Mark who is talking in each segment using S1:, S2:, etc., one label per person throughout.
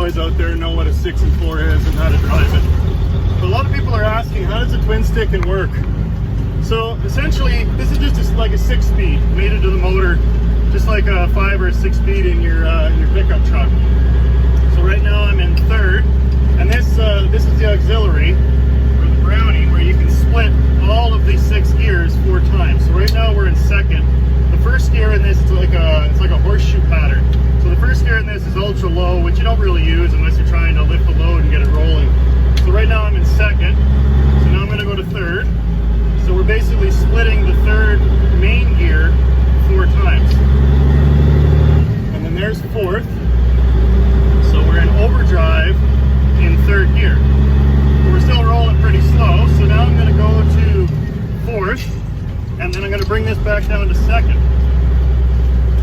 S1: boys out there know what a 6 and 4 is and how to drive it. But a lot of people are asking, how does a twin stick and work? So essentially, this is just like a 6-speed mated to the motor, just like a 5 or 6-speed in your pickup truck. So right now I'm in third, and this is the auxiliary, or the brownie, where you can split all of these 6 gears 4 times. So right now we're in second. The first gear in this is like a horseshoe pattern. So the first gear in this is ultra low, which you don't really use unless you're trying to lift the load and get it rolling. So right now I'm in second. So now I'm going to go to third. So we're basically splitting the third main gear 4 times. And then there's fourth. So we're in overdrive in third gear. But we're still rolling pretty slow. So now I'm going to go to fourth. And then I'm going to bring this back down to second.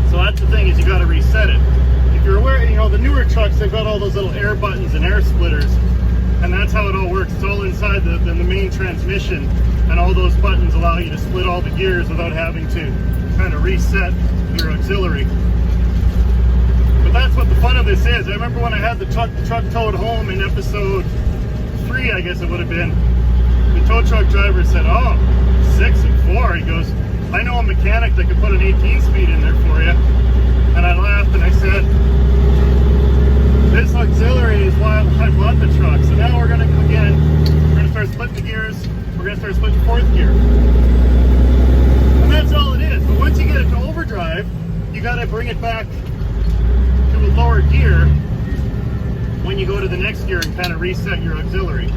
S1: So that's the thing, is you got to reset it. If you're aware, you know, the newer trucks, they've got all those little air buttons and air splitters. And that's how it all works. It's all inside the main transmission. And all those buttons allow you to split all the gears without having to kind of reset your auxiliary. But that's what the fun of this is. I remember when I had the truck towed home in episode 3, I guess it would have been. The tow truck driver said, oh, 6 and 4. He goes, I know a mechanic that could put an 18-speed in there for you. And I laughed and I said, this auxiliary is why I bought the truck. So now we're going to, again, we're going to start splitting the gears. We're going to start splitting fourth gear. And that's all it is. But once you get it to overdrive, you got to bring it back to a lower gear when you go to the next gear and kind of reset your auxiliary.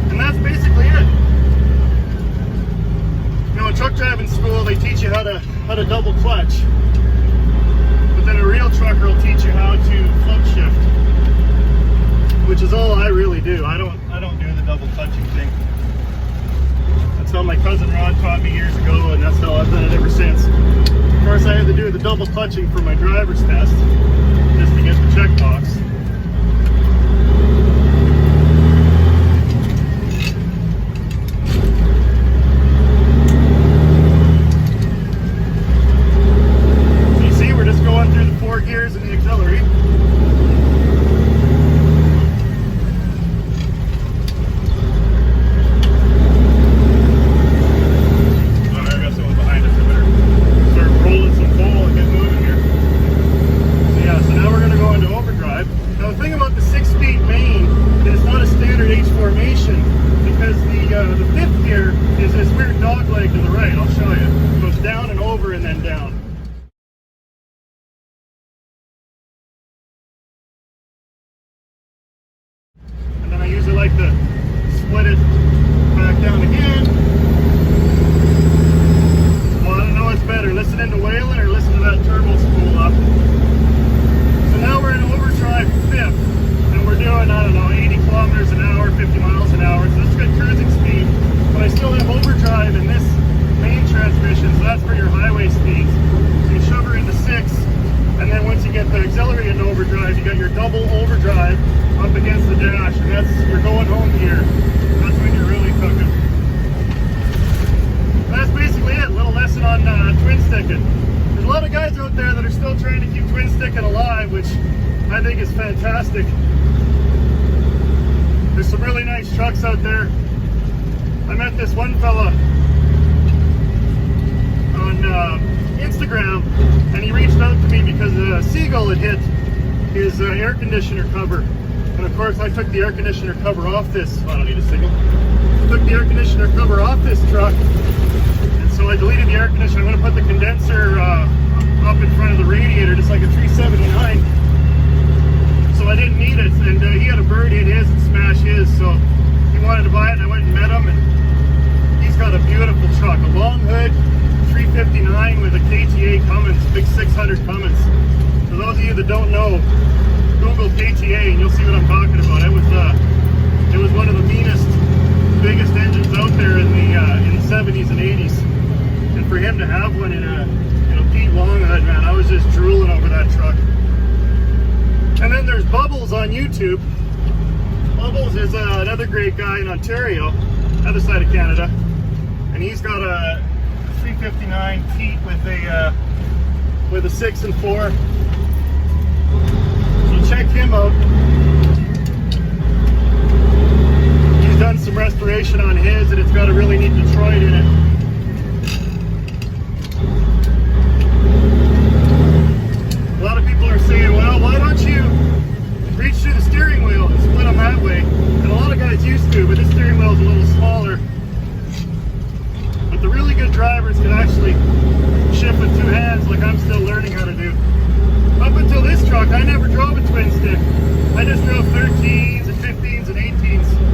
S1: And that's basically it. You know, in truck driving school, they teach you how to double clutch. But then a real trucker will teach you how to float shift, which is all I really do. I don't do the double clutching thing. That's how my cousin Rod taught me years ago, and that's how I've done it ever since. Of course, I had to do the double clutching for my driver's test, just to get the checkbox. Gears in the auxiliary. Oh, I got someone behind us. I better start rolling some coal and get moving here. So yeah, so now we're going to go into overdrive. Now the thing about the 6-speed main is it's not a standard H formation, because the fifth gear is this weird dog leg to the right. I'll show you. It goes down and over and then down. I usually like to split it back down again. Well, I don't know what's better, listening to Waylon or listening to that turbo spool up. So now we're in overdrive fifth, and we're doing, I don't know, 80 kilometers an hour, 50 miles an hour. So this is good cruising speed, but I still have overdrive in this main transmission, so that's for your highway speeds. So you shove her into 6, and then once you get the auxiliary into overdrive, you got your double overdrive up against the dash, and that's your going home gear. That's when you're really cooking. That's basically it. A little lesson on twin sticking. There's a lot of guys out there that are still trying to keep twin sticking alive, which I think is fantastic. There's some really nice trucks out there. I met this one fella on Instagram, and he reached out to me because a seagull had hit his air conditioner cover. And of course I took the air conditioner cover off this, I don't need a signal. Took the air conditioner cover off this truck, and so I deleted the air conditioner. I'm going to put the condenser up in front of the radiator, just like a 379. So I didn't need it, and he had a bird hit his and smash his, so he wanted to buy it, and I went and met him, and he's got a beautiful truck, a long hood, 359 with a KTA Cummins, big 600 Cummins. For those of you that don't know, Google KTA and you'll see what I'm talking about. It was one of the meanest, biggest engines out there in the 70s and 80s. And for him to have one in a Pete long hood, man, I was just drooling over that truck. And then there's Bubbles on YouTube. Bubbles is another great guy in Ontario, other side of Canada, and he's got a 359 Pete with a 6 and 4. checked him out. He's done some restoration on his, and it's got a really neat Detroit in it. A lot of people are saying, well, why don't you reach through the steering wheel and split them that way? And a lot of guys used to, but this steering wheel is a little smaller. But the really good drivers can actually shift with two hands like I'm still learning how to do. Up until this truck, I never drove a twin stick. I just drove 13s and 15s and 18s.